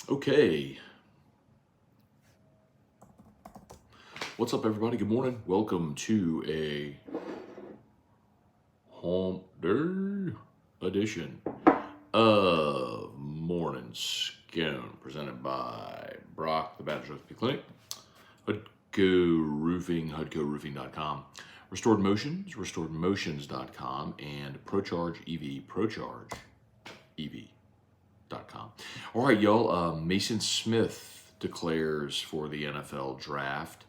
Okay. What's up, everybody? Good morning. Welcome to a hump day edition of Morning Scone, presented by Brock, the Baptist Recipe Clinic, Hudco Roofing, HudcoRoofing.com, Restored Motions, RestoredMotions.com, and ProCharge EV, ProCharge EV.com. All right, y'all. Maason Smith declares for the NFL draft.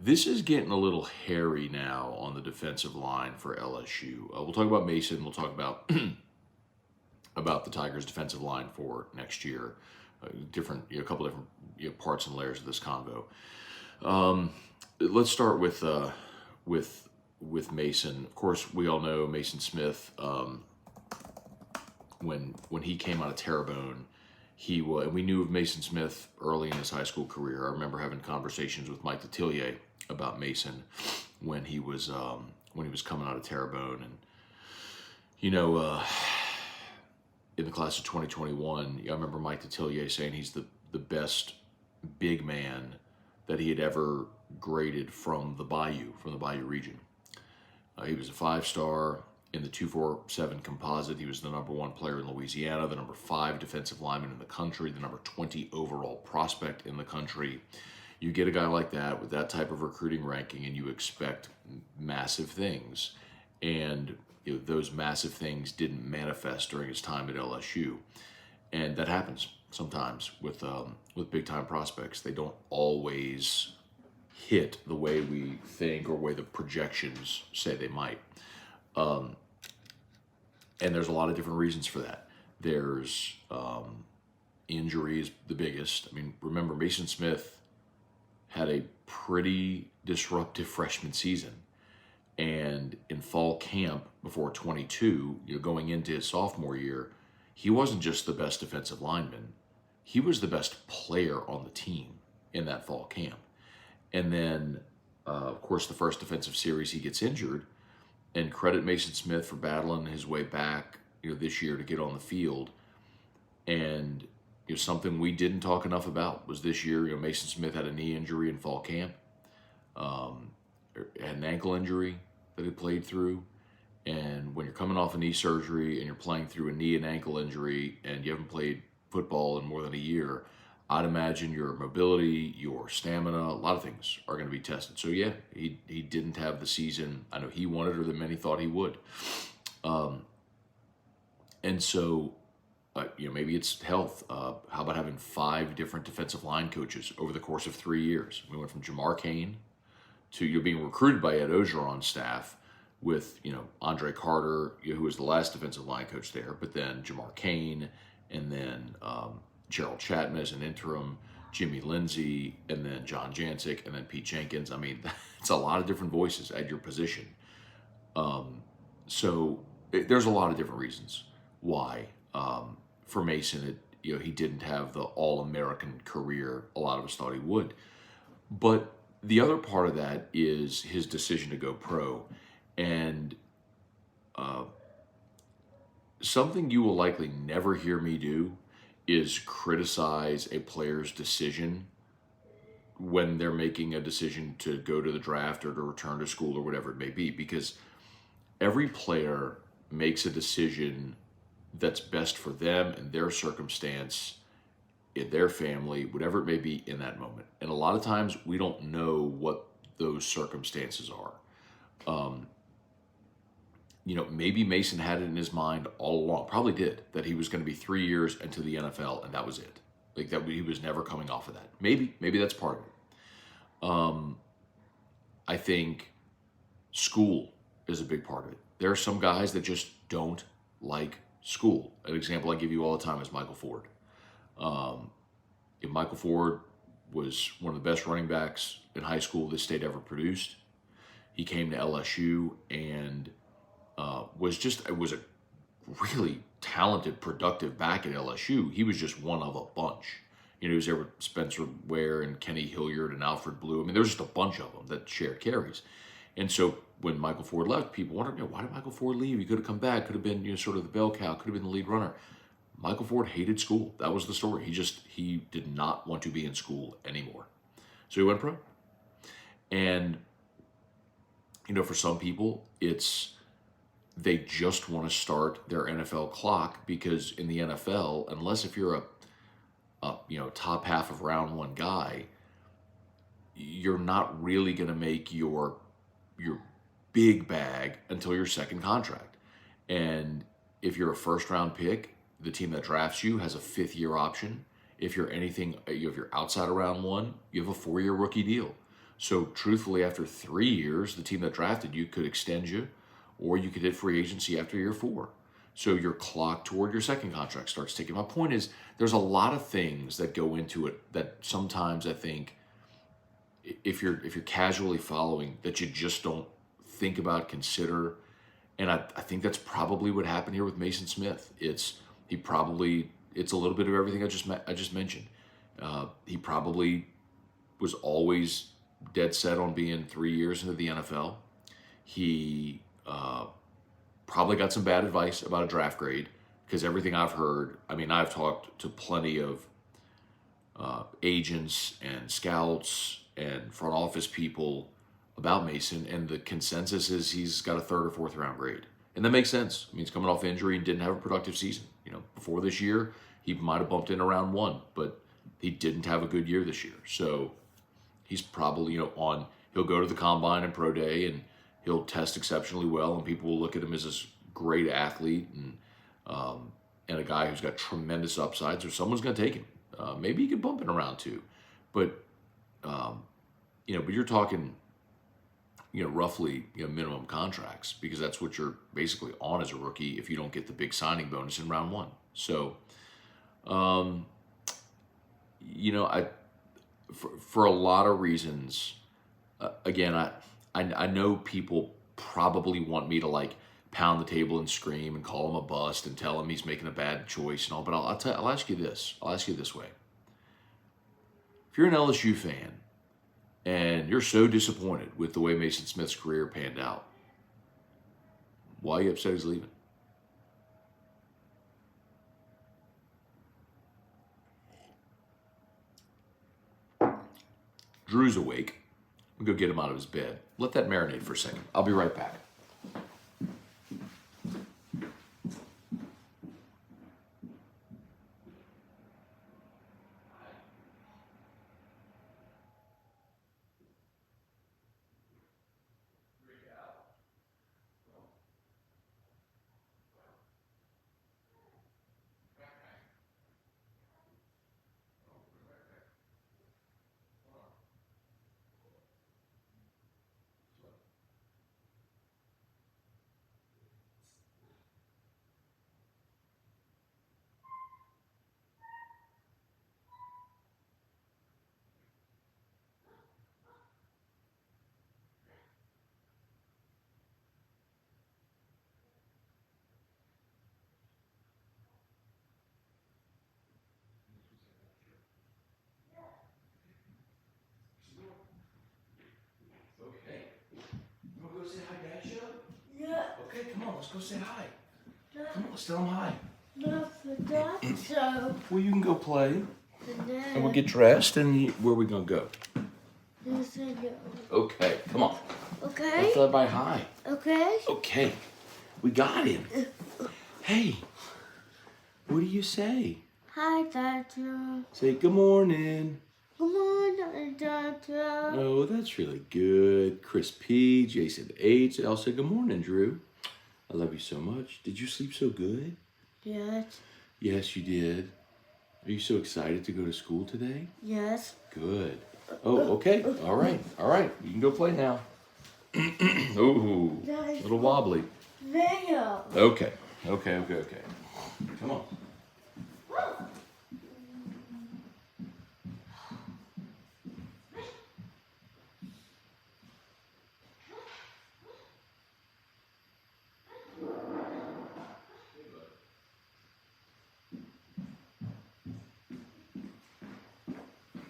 This is getting a little hairy now on the defensive line for LSU. We'll talk about Maason. We'll talk about about the Tigers' defensive line for next year. A couple different parts and layers of this convo. Let's start with Maason. Of course, we all know Maason Smith. When he came out of Terrebonne, and we knew of Maason Smith early in his high school career. I remember having conversations with Mike Detillier about Maason when he was coming out of Terrebonne, and in the class of 2021, I remember Mike Detillier saying he's the best big man that he had ever graded from the Bayou region. He was a 5-star. In the 247 composite, he was the number 1 player in Louisiana, the number 5 defensive lineman in the country, the number 20 overall prospect in the country. You get a guy like that with that type of recruiting ranking, and you expect massive things. And those massive things didn't manifest during his time at LSU, and that happens sometimes with big time prospects. They don't always hit the way we think or way the projections say they might. And there's a lot of different reasons for that. There's injuries, the biggest. I mean, remember, Maason Smith had a pretty disruptive freshman season. And in fall camp before 22, going into his sophomore year, he wasn't just the best defensive lineman. He was the best player on the team in that fall camp. And then, of course, the first defensive series, he gets injured. And credit Maason Smith for battling his way back, this year to get on the field. And something we didn't talk enough about was this year. Maason Smith had a knee injury in fall camp, had an ankle injury that he played through. And when you're coming off a knee surgery and you're playing through a knee and ankle injury, and you haven't played football in more than a year, I'd imagine your mobility, your stamina, a lot of things are going to be tested. So yeah, he didn't have the season I know he wanted or that many thought he would. And so, maybe it's health. How about having 5 different defensive line coaches over the course of 3 years? We went from Jamar Cain to being recruited by Ed Ogeron's staff with Andre Carter, who was the last defensive line coach there, but then Jamar Cain, and then Gerald Chapman as an interim, Jimmy Lindsey, and then John Jancic, and then Pete Jenkins. I mean, it's a lot of different voices at your position. There's a lot of different reasons why for Maason, he didn't have the All-American career a lot of us thought he would. But the other part of that is his decision to go pro, and something you will likely never hear me do is criticize a player's decision when they're making a decision to go to the draft or to return to school or whatever it may be, because every player makes a decision that's best for them and their circumstance, in their family, whatever it may be in that moment. And a lot of times we don't know what those circumstances are. Maybe Maason had it in his mind all along, probably did, that he was going to be 3 years into the NFL and that was it. Like that, he was never coming off of that. Maybe that's part of it. I think school is a big part of it. There are some guys that just don't like school. An example I give you all the time is Michael Ford. Michael Ford was one of the best running backs in high school this state ever produced. He came to LSU and was a really talented, productive back at LSU. He was just one of a bunch. He was there with Spencer Ware and Kenny Hilliard and Alfred Blue. I mean, there's just a bunch of them that shared carries. And so when Michael Ford left, people wondered, why did Michael Ford leave? He could have come back, could have been sort of the bell cow, could have been the lead runner. Michael Ford hated school. That was the story. He did not want to be in school anymore. So he went pro. And, for some people, they just want to start their NFL clock, because in the NFL, unless if you're a top half of round one guy, you're not really going to make your big bag until your second contract. And if you're a first round pick, the team that drafts you has a 5th-year option. If you're outside of round one, you have a 4-year rookie deal. So truthfully, after 3 years, the team that drafted you could extend you, or you could hit free agency after year 4. So your clock toward your second contract starts ticking. My point is, there's a lot of things that go into it that sometimes I think, if you're casually following, that you just don't think about, consider. And I think that's probably what happened here with Maason Smith. It's a little bit of everything I just mentioned. He probably was always dead set on being 3 years into the NFL. He probably got some bad advice about a draft grade, because everything I've heard, I've talked to plenty of agents and scouts and front office people about Maason, and the consensus is he's got a 3rd or 4th round grade. And that makes sense. He's coming off injury and didn't have a productive season. Before this year, he might have bumped in around 1, but he didn't have a good year this year. So he's probably, he'll go to the combine and pro day, and he'll test exceptionally well, and people will look at him as this great athlete and a guy who's got tremendous upside. So someone's going to take him. Maybe he could bump in around 2, but but you're talking, roughly, minimum contracts, because that's what you're basically on as a rookie if you don't get the big signing bonus in round 1. So, for a lot of reasons, again, I know people probably want me to pound the table and scream and call him a bust and tell him he's making a bad choice and all, but I'll ask you this. I'll ask you this way. If you're an LSU fan and you're so disappointed with the way Maason Smith's career panned out, why are you upset he's leaving? Drew's awake. I'm going to go get him out of his bed. Let that marinate for a second. I'll be right back. Okay, come on, let's go say hi. Come on, let's tell him hi. No, forgot so. Well, you can go play. And we'll get dressed, and where are we going to go? Yes, I know. Okay, come on. Okay. Let's tell everybody hi. Okay. Okay, we got him. Hey, what do you say? Hi, Doctor. Say good morning. Good morning, Doctor. Oh, that's really good. Chris P, Jason H. I'll say good morning, Drew. I love you so much. Did you sleep so good? Yes. Yes, you did. Are you so excited to go to school today? Yes. Good. Oh, okay. All right. All right. You can go play now. Ooh, a little wobbly. Video. Okay. Come on.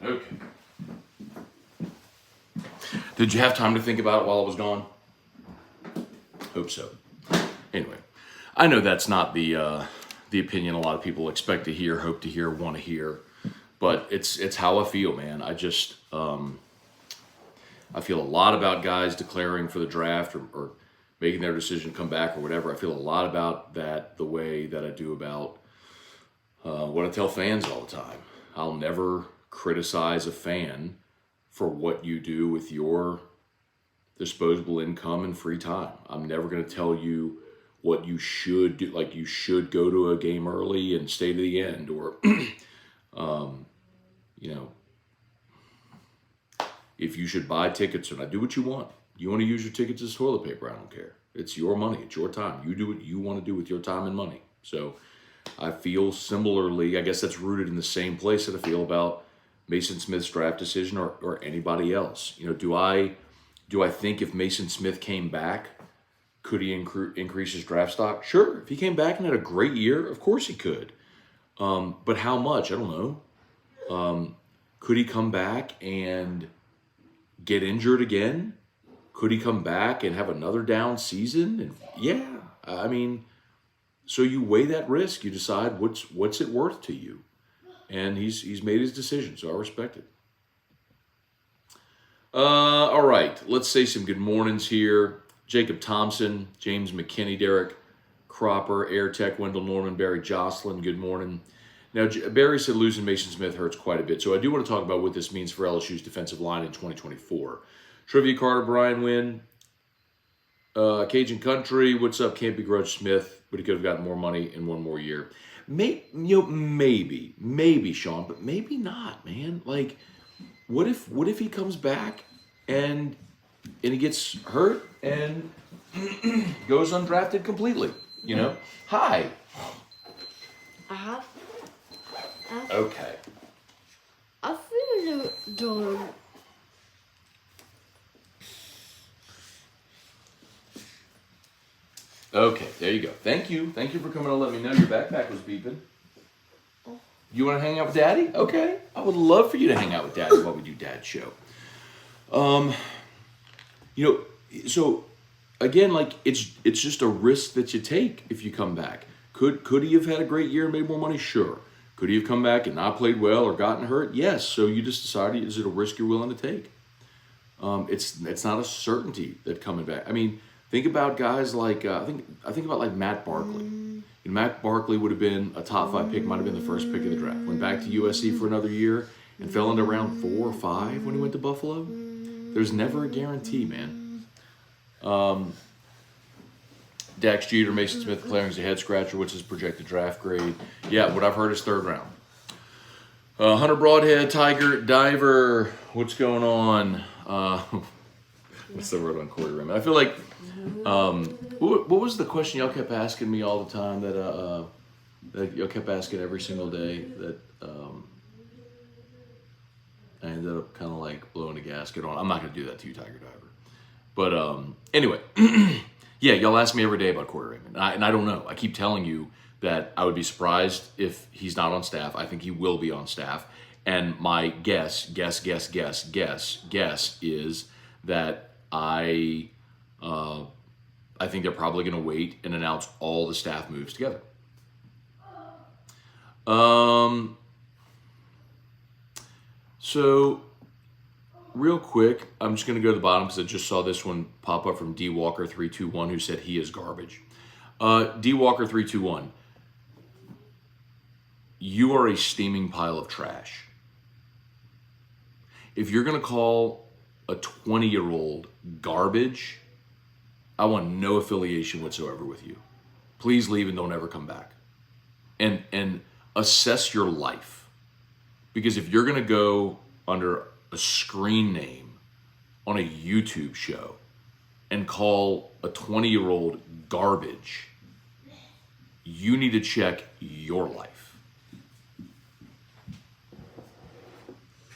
Okay. Did you have time to think about it while I was gone? Hope so. Anyway, I know that's not the the opinion a lot of people expect to hear, hope to hear, want to hear. But it's how I feel, man. I just I feel a lot about guys declaring for the draft or making their decision to come back or whatever. I feel a lot about that the way that I do about what I tell fans all the time. I'll never criticize a fan for what you do with your disposable income and free time. I'm never going to tell you what you should do, like you should go to a game early and stay to the end, or you know, if you should buy tickets or not. Do what you want. You want to use your tickets as toilet paper, I don't care. It's your money. It's your time. You do what you want to do with your time and money. So I feel similarly, I guess that's rooted in the same place that I feel about Maason Smith's draft decision or anybody else. You know, do I think if Maason Smith came back, could he increase his draft stock? Sure. If he came back and had a great year, of course he could. But how much? I don't know. Could he come back and get injured again? Could he come back and have another down season? And yeah, I mean, so you weigh that risk. You decide what's it worth to you, and he's made his decision. So I respect it. All right, let's say some good mornings here. Jacob Thompson, James McKinney, Derek Cropper, Air Tech, Wendell Norman, Barry Jocelyn. Good morning. Now, Barry said losing Maason Smith hurts quite a bit, so I do want to talk about what this means for LSU's defensive line in 2024. Trivia Carter, Brian Wynn, Cajun Country, what's up? Can't begrudge Smith, but he could have gotten more money in one more year. Maybe, Sean, but maybe not, man. Like, what if he comes back and he gets hurt and goes undrafted completely? You know? Hi. Okay. I feel the Okay, there you go. Thank you. Thank you for coming and letting me know your backpack was beeping. You want to hang out with Daddy? Okay. I would love for you to hang out with Daddy while we do Dad's show. You know, so again, like it's just a risk that you take if you come back. Could he have had a great year and made more money? Sure. Could he have come back and not played well or gotten hurt? Yes. So you just decided, is it a risk you're willing to take? It's not a certainty that coming back. I mean, think about guys like I think about like Matt Barkley. And Matt Barkley would have been a top 5 pick, might have been the first pick of the draft. Went back to USC for another year and fell into round 4 or 5 when he went to Buffalo. There's never a guarantee, man. Dax Jeter, Maason Smith declaring he's a head scratcher. What's his projected draft grade? Yeah, what I've heard is 3rd round. Hunter Broadhead, Tiger, Diver. What's going on? What's the word on Corey Raymond? I feel like, what was the question y'all kept asking me all the time that y'all kept asking every single day that I ended up kind of like blowing a gasket on? I'm not going to do that to you, Tiger Diver. But anyway, yeah, y'all ask me every day about Corey Raymond. And I don't know. I keep telling you that I would be surprised if he's not on staff. I think he will be on staff. And my guess is that I think they're probably going to wait and announce all the staff moves together. So real quick, I'm just going to go to the bottom because I just saw this one pop up from D Walker 321 who said he is garbage. D Walker 321, you are a steaming pile of trash. If you're going to call a 20-year-old garbage, I want no affiliation whatsoever with you. Please leave and don't ever come back. And assess your life. Because if you're going to go under a screen name on a YouTube show and call a 20-year-old garbage, you need to check your life.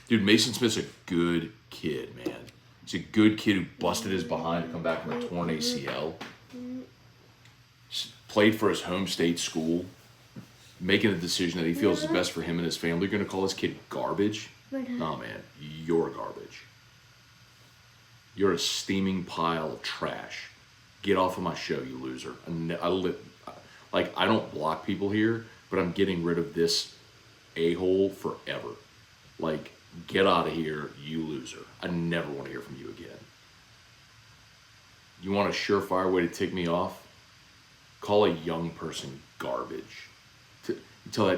Dude, Maason Smith's a good kid, man. He's a good kid who busted his behind to come back from a torn ACL. Played for his home state school. Making a decision that he feels is best for him and his family. You're going to call this kid garbage? No, man. You're garbage. You're a steaming pile of trash. Get off of my show, you loser. Like, I don't block people here, but I'm getting rid of this a-hole forever. Like, get out of here, you loser. I never want to hear from you again. You want a surefire way to tick me off? Call a young person garbage. Tell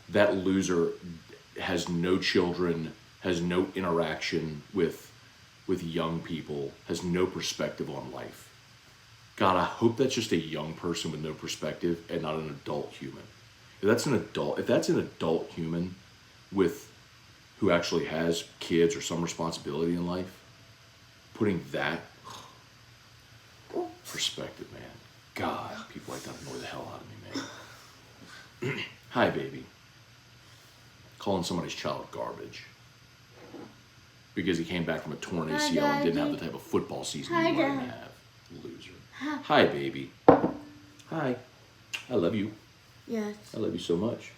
that loser has no children, has no interaction with young people, has no perspective on life. God, I hope that's just a young person with no perspective and not an adult human. If that's an adult human who actually has kids or some responsibility in life, putting that perspective, man. God, people like that annoy the hell out of me, man. Hi, baby. Calling somebody's child garbage because he came back from a torn ACL and didn't have the type of football season you wanted him to have. Loser. Hi, baby. Hi. I love you. Yes. I love you so much.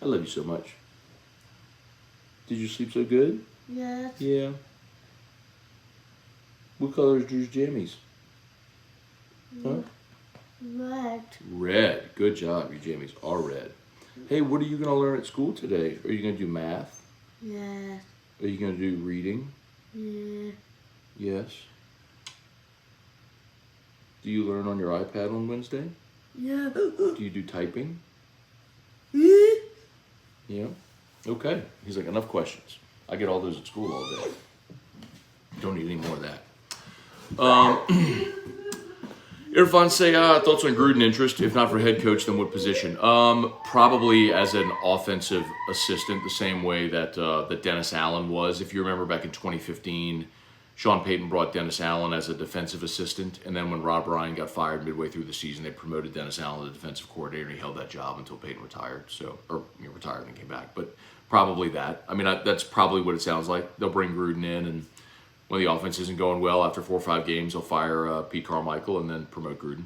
I love you so much. Did you sleep so good? Yes. Yeah. What color is Drew's jammies? Huh? Red. Red. Good job. Your jammies are red. Hey, what are you going to learn at school today? Are you going to do math? Yes. Are you going to do reading? Yeah. Yes. Do you learn on your iPad on Wednesday? Yeah. Do you do typing? Yeah. Okay. He's like, enough questions. I get all those at school all day. Don't need any more of that. Irfan say, thoughts on Gruden interest? If not for head coach, then what position? Probably as an offensive assistant, the same way that Dennis Allen was. If you remember back in 2015, Sean Payton brought Dennis Allen as a defensive assistant, and then when Rob Ryan got fired midway through the season, they promoted Dennis Allen to defensive coordinator, and he held that job until Payton retired. Retired and then came back. But probably that. I mean, that's probably what it sounds like. They'll bring Gruden in, and when the offense isn't going well after 4 or 5 games, they'll fire Pete Carmichael and then promote Gruden.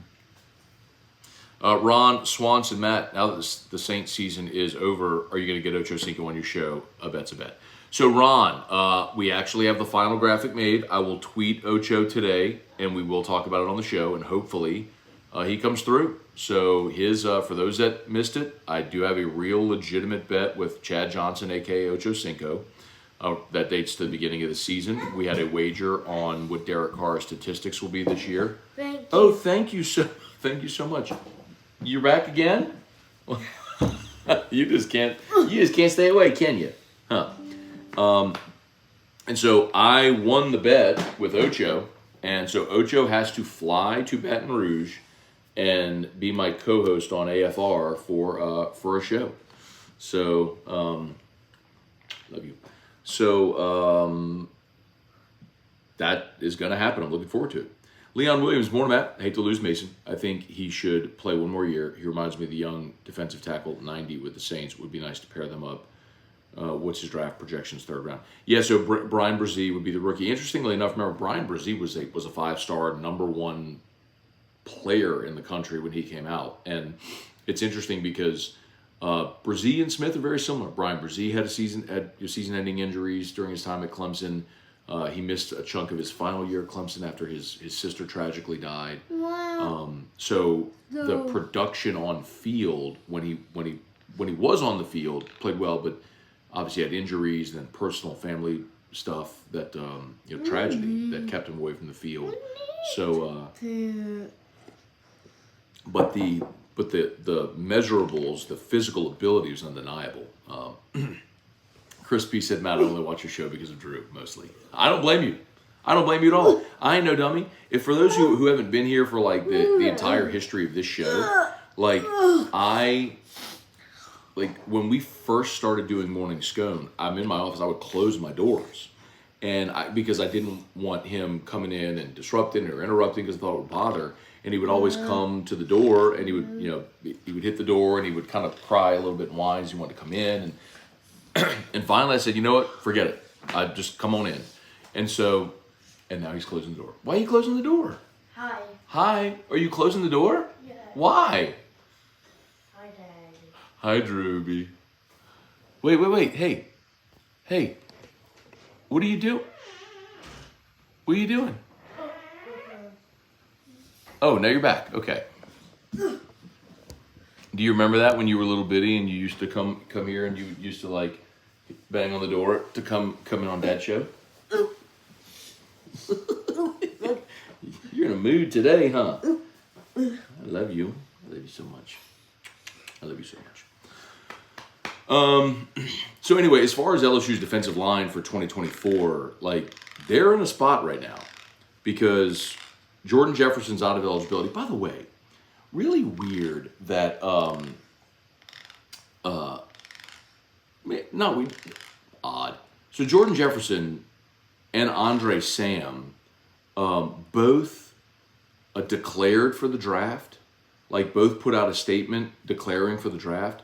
Ron, Swanson, Matt, now that the Saints season is over, are you going to get Ocho Cinco on your show? A bet's a bet. So, Ron, we actually have the final graphic made. I will tweet Ocho today, and we will talk about it on the show, and hopefully he comes through. So, for those that missed it, I do have a real legitimate bet with Chad Johnson, a.k.a. Ocho Cinco. That dates to the beginning of the season. We had a wager on what Derek Carr's statistics will be this year. Thank you. Oh, thank you so much. You're back again? You just can't stay away, can you? Huh? And so I won the bet with Ocho, and so Ocho has to fly to Baton Rouge and be my co-host on AFR for a show. So love you. So that is going to happen. I'm looking forward to it. Leon Williams, morning, Matt. I hate to lose Maason. I think he should play one more year. He reminds me of the young defensive tackle, 90 with the Saints. It would be nice to pair them up. What's his draft projections, 3rd round? Yeah, so Brian Brzee would be the rookie. Interestingly enough, remember, Brian Brzee was a 5-star, #1 player in the country when he came out. And it's interesting because Brzee and Smith are very similar. Brian Brzee had season-ending injuries during his time at Clemson. He missed a chunk of his final year at Clemson after his sister tragically died. Wow. So the production on field when he was on the field played well, but obviously had injuries and then personal family stuff that tragedy that kept him away from the field. So, but the measurables, the physical ability was undeniable. Chris P said, Matt, I only watch your show because of Drew, mostly. I don't blame you. I don't blame you at all. I ain't no dummy. If for those who haven't been here for like the entire history of this show, like when we first started doing Morning Scone, I'm in my office, I would close my doors. And because I didn't want him coming in and disrupting or interrupting because I thought it would bother. And he would always come to the door and he would hit the door and he would kind of cry a little bit and whine as he wanted to come in. And finally I said, you know what? Forget it. I just come on in. And now he's closing the door. Why are you closing the door? Hi. Hi. Are you closing the door? Yeah. Why? Hi, Daddy. Hi, Drewby. Wait. Hey. What are you doing? What are you doing? Oh, now you're back. Okay. Do you remember that when you were a little bitty and you used to come here and you used to like bang on the door to come in on Dad's show? You're in a mood today, huh? I love you. I love you so much. I love you so much. So anyway, as far as LSU's defensive line for 2024, like they're in a spot right now because Jordan Jefferson's out of eligibility. By the way, really weird that odd. So Jordan Jefferson and Andre Sam both declared for the draft, like both put out a statement declaring for the draft,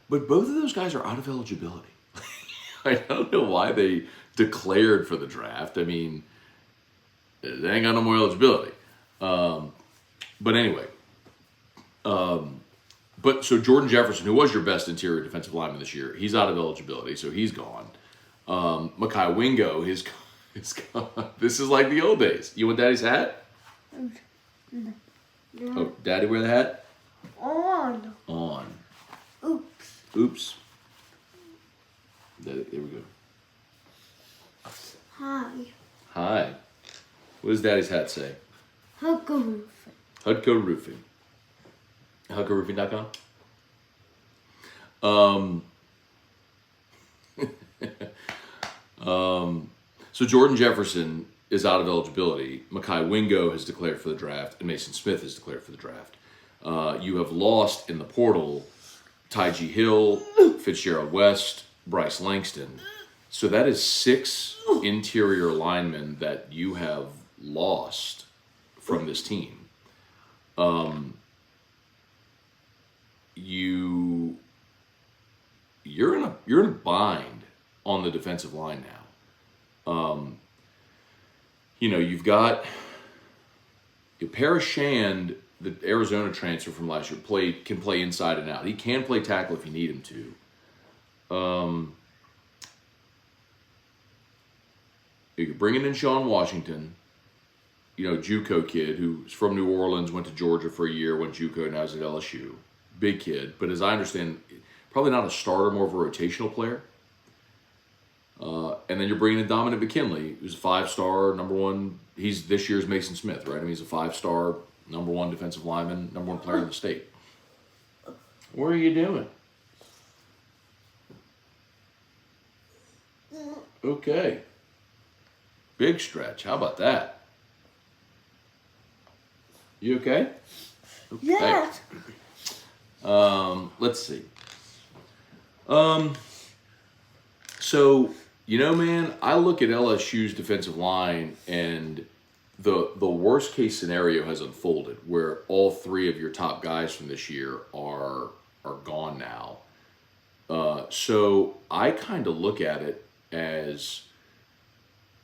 but both of those guys are out of eligibility. I don't know why they declared for the draft. I mean, they ain't got no more eligibility. But anyway, but so Jordan Jefferson, who was your best interior defensive lineman this year, he's out of eligibility, so he's gone. Mekhi Wingo, his gone. This is like the old days. You want Daddy's hat? Oh, Daddy wear the hat? On. On. Oops. Oops. There we go. Hi. Hi. What does Daddy's hat say? Hugga roofing. Hudco Roofing. HudcoRoofing.com? So Jordan Jefferson is out of eligibility. Mekhi Wingo has declared for the draft, and Maason Smith has declared for the draft. You have lost in the portal Tyji Hill, Fitzgerald West, Bryce Langston. So that is 6 interior linemen that you have lost from this team. You're in a bind on the defensive line now. You've got Paris Shand, the Arizona transfer from last year, can play inside and out. He can play tackle if you need him to. You're bringing in Sean Washington, JUCO kid who's from New Orleans, went to Georgia for a year, went JUCO, now he's at LSU. Big kid, but as I understand, probably not a starter, more of a rotational player. And then you're bringing in Dominic McKinley, who's a 5-star, number one. He's this year's Maason Smith, right? I mean, he's a 5-star, number one defensive lineman, number one player in the state. What are you doing? Okay. Big stretch. How about that? You okay? Okay. Yes. Let's see. So, man, I look at LSU's defensive line and the worst case scenario has unfolded where all 3 of your top guys from this year are gone now. So I kind of look at it as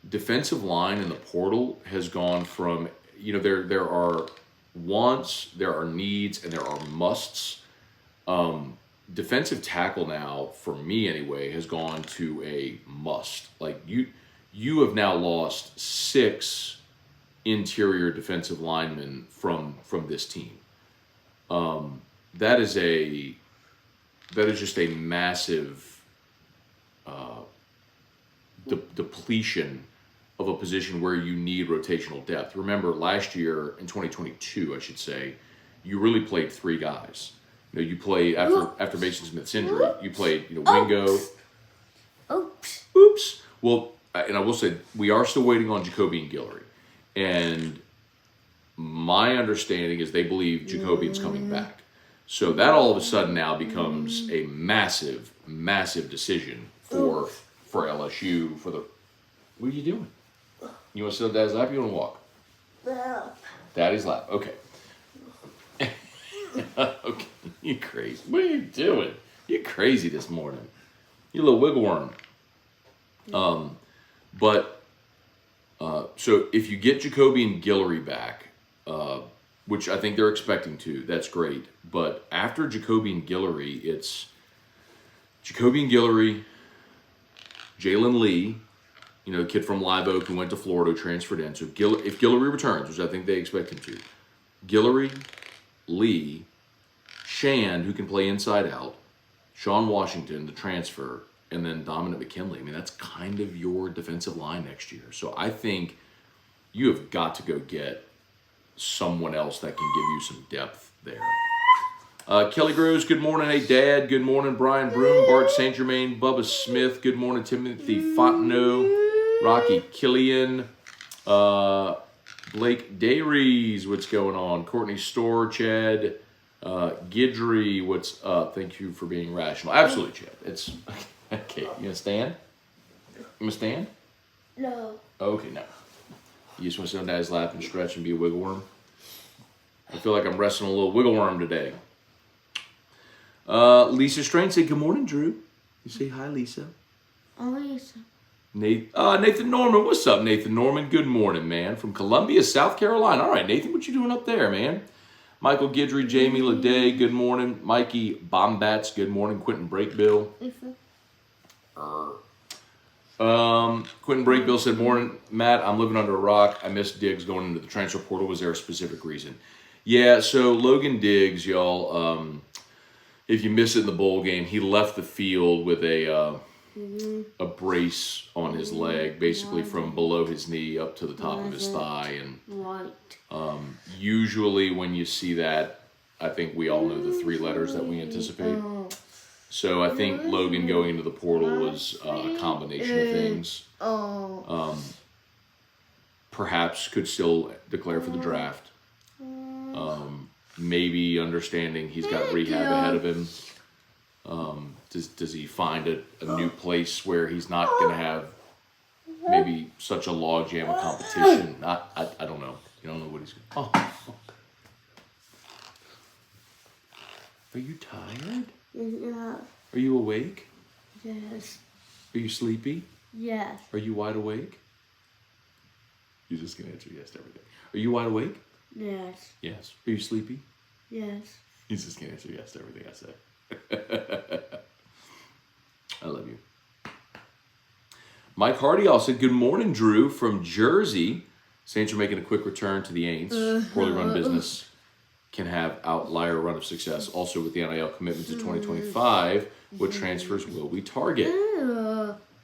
defensive line in the portal has gone from, there are wants, there are needs, and there are musts. Defensive tackle now, for me anyway, has gone to a must. Like you have now lost 6 interior defensive linemen from this team. That is just a massive depletion of a position where you need rotational depth. Remember, last year in 2022, I should say, you really played 3 guys. You played after Maason Smith's injury. You played, Wingo. Oops. Well, and I will say we are still waiting on Jacoby and Guillory, and my understanding is they believe Jacobian's coming back. So that all of a sudden now becomes a massive, massive decision for LSU. What are you doing? You want to sit on Daddy's lap? Or you want to walk? Lap. Daddy's lap. Okay. Okay. You crazy. What are you doing? You're crazy this morning. You little wiggle worm. So if you get Jacoby and Guillory back, which I think they're expecting to, that's great. But after Jacoby and Guillory, it's Jacoby and Guillory, Jalen Lee, the kid from Live Oak who went to Florida, who transferred in. So if Guillory returns, which I think they expect him to, Guillory, Lee, Shand, who can play inside out, Sean Washington, the transfer, and then Dominic McKinley. I mean, that's kind of your defensive line next year. So I think you have got to go get someone else that can give you some depth there. Kelly Groves, good morning. Hey, Dad. Good morning. Brian Broom, Bart St. Germain, Bubba Smith. Good morning. Timothy Fontenot, Rocky Killian, Blake Dayries. What's going on? Courtney Storr, Chad Gidry. What's up? Thank you for being rational. Absolutely, Chad. It's okay. You gonna stand? You gonna stand? No. Okay, no. You just want to sit on Dad's lap and stretch and be a wiggle worm? I feel like I'm wrestling a little wiggle worm today. Lisa Strain said, good morning, Drew. You say hi, Lisa. Oh, Lisa. Nathan Norman. What's up, Nathan Norman? Good morning, man. From Columbia, South Carolina. All right, Nathan, what you doing up there, man? Michael Gidry, Jamie Leday, good morning. Mikey Bombats, good morning. Quentin Breakbill. Quentin Breakbill said, morning, Matt, I'm living under a rock. I missed Diggs going into the transfer portal. Was there a specific reason? Yeah, so Logan Diggs, y'all, if you miss it in the bowl game, he left the field with a brace on his leg, basically from below his knee up to the top of his thigh. And usually when you see that, I think we all know the three letters that we anticipate. So I think Logan going into the portal was a combination of things. Perhaps could still declare for the draft. Maybe understanding he's got rehab ahead of him. Does he find a new place where he's not going to have maybe such a logjam of competition? I don't know. You don't know what he's going to... Oh. Are you tired? Yeah. Are you awake? Yes. Are you sleepy? Yes. Are you wide awake? You're just going to answer yes to everything. Are you wide awake? Yes. Yes. Are you sleepy? Yes. He's just going to answer yes to everything I say. I love you. Mike Hardy also said, good morning, Drew, from Jersey. Saints are making a quick return to the Aints. Poorly run business can have outlier run of success. Also with the NIL commitment to 2025, what transfers will we target?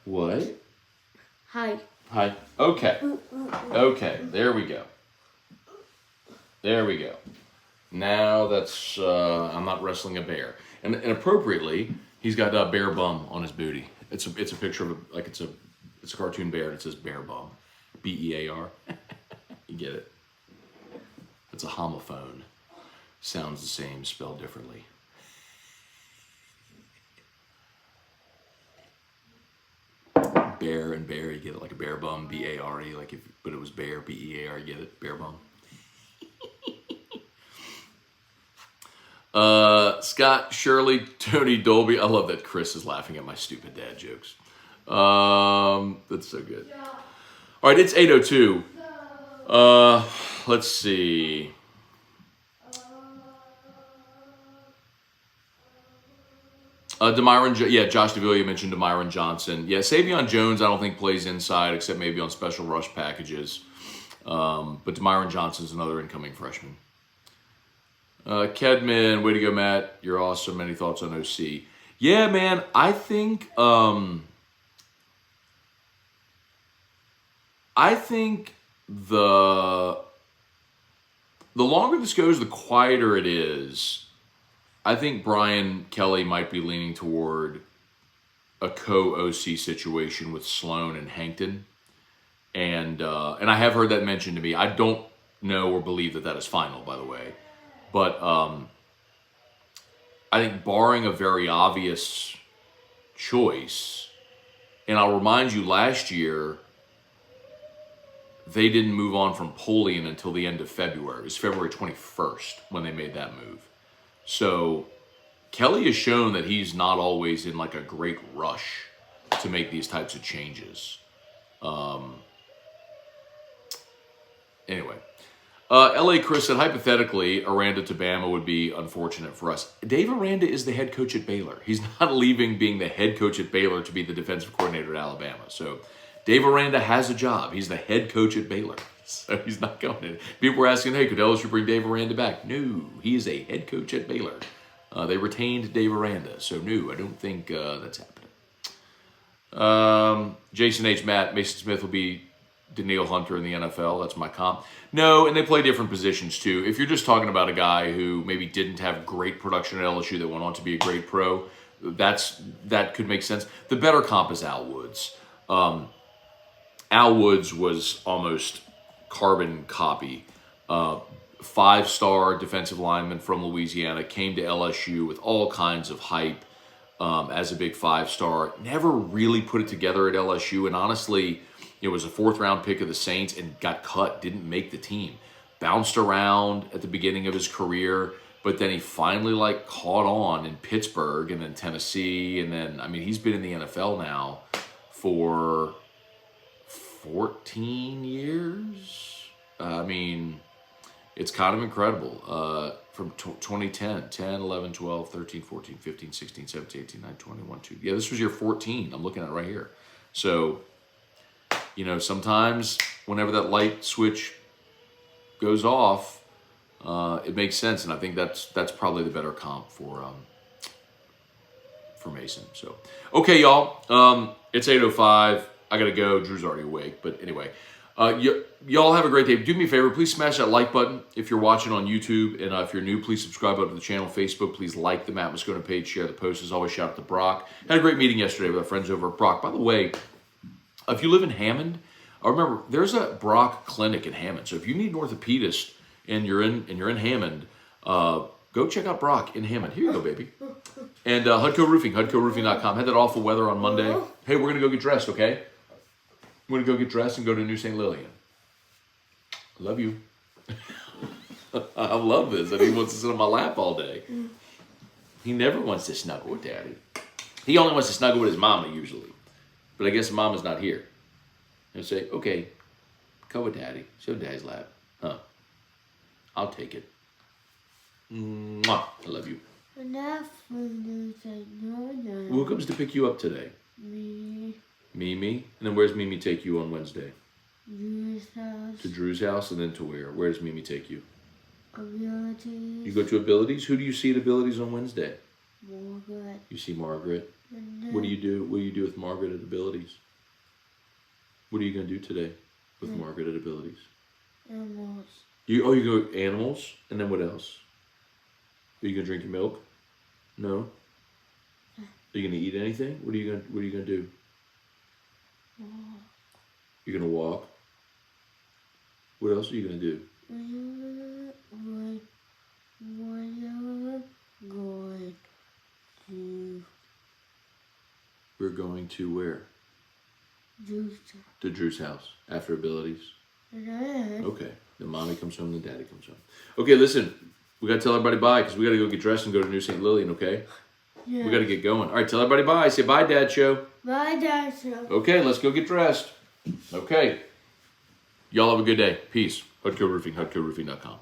What? Hi. Hi. Okay. Okay. There we go. There we go. Now that's, I'm not wrestling a bear. And appropriately, he's got a bear bum on his booty. It's a picture of it's a cartoon bear and it says bear bum. B-E-A-R. You get it. It's a homophone. Sounds the same, spelled differently. Bear and bear, you get it, like a bear bum, B-A-R-E, but it was bear, B-E-A-R, you get it, bear bum. Scott, Shirley, Tony Dolby. I love that Chris is laughing at my stupid dad jokes. That's so good. All right, it's 8:02. Let's see. Josh DeVilla mentioned Demyron Johnson. Yeah, Savion Jones I don't think plays inside except maybe on special rush packages. But Demyron Johnson's another incoming freshman. Kedman, way to go, Matt. You're awesome. Any thoughts on OC? Yeah, man, I think the longer this goes, the quieter it is. I think Brian Kelly might be leaning toward a co-OC situation with Sloan and Hankton. And I have heard that mentioned to me. I don't know or believe that is final, by the way. But I think barring a very obvious choice, and I'll remind you last year, they didn't move on from Polian until the end of February. It was February 21st when they made that move. So Kelly has shown that he's not always in like a great rush to make these types of changes. Anyway, L.A. Chris said, hypothetically, Aranda to Bama would be unfortunate for us. Dave Aranda is the head coach at Baylor. He's not leaving being the head coach at Baylor to be the defensive coordinator at Alabama. So Dave Aranda has a job. He's the head coach at Baylor. So he's not going in. People were asking, hey, could LSU bring Dave Aranda back? No, he is a head coach at Baylor. They retained Dave Aranda, so no, I don't think that's happening. Jason H. Matt, Maason Smith will be Daniil Hunter in the NFL. That's my comp. No, and they play different positions too. If you're just talking about a guy who maybe didn't have great production at LSU that went on to be a great pro, that could make sense. The better comp is Al Woods. Al Woods was almost carbon copy. 5-star defensive lineman from Louisiana, came to LSU with all kinds of hype as a big 5-star. Never really put it together at LSU, and honestly, it was a 4th-round pick of the Saints and got cut, didn't make the team. Bounced around at the beginning of his career, but then he finally caught on in Pittsburgh and then Tennessee, and then, I mean, he's been in the NFL now for 14 years. I mean, it's kind of incredible. From 2010, 10, 11, 12, 13, 14, 15, 16, 17, 18, 19, 20, 1, 2. Yeah, this was year 14. I'm looking at it right here. So, sometimes whenever that light switch goes off, it makes sense. And I think that's probably the better comp for Maason. So, okay, y'all. It's 8:05. I got to go. Drew's already awake. But anyway, y'all have a great day. Do me a favor. Please smash that like button if you're watching on YouTube. And if you're new, please subscribe to the channel. Facebook, please like the Matt Scone page. Share the post. As always, shout out to Brock. Had a great meeting yesterday with our friends over at Brock. By the way, if you live in Hammond, remember, there's a Brock clinic in Hammond. So if you need an orthopedist and you're in Hammond, go check out Brock in Hammond. Here you go, baby. And Hudco Roofing, HudcoRoofing.com. Had that awful weather on Monday. Hey, we're going to go get dressed, okay? We're going to go get dressed and go to New St. Lillian. Love you. I love this. And he wants to sit on my lap all day. He never wants to snuggle with Daddy. He only wants to snuggle with his mama usually. But I guess Mama's not here. And say, okay, go with Daddy. Sit on Daddy's lap. Huh. I'll take it. Mwah. I love you. Who comes to pick you up today? Me. Mimi? And then where's Mimi take you on Wednesday? Drew's house. To Drew's house, and then to where? Where does Mimi take you? Abilities. You go to Abilities? Who do you see at Abilities on Wednesday? Margaret. You see Margaret. What do you do? What do you do with Margaret at Abilities? What are you going to do today with Margaret at Abilities? Animals. You go animals, and then what else? Are you going to drink your milk? No. Are you going to eat anything? What are you going to do? Walk. You're going to walk. What else are you going to do? We're going to where? Drew's. To Drew's house after Abilities. Yeah. Okay. Then Mommy comes home, then Daddy comes home. Okay, listen. We got to tell everybody bye because we got to go get dressed and go to New St. Lillian, okay? Yeah. We got to get going. All right, tell everybody bye. Say bye, Dad Show. Bye, Dad Show. Okay, let's go get dressed. Okay. Y'all have a good day. Peace. HudcoRoofing, HudcoRoofing.com.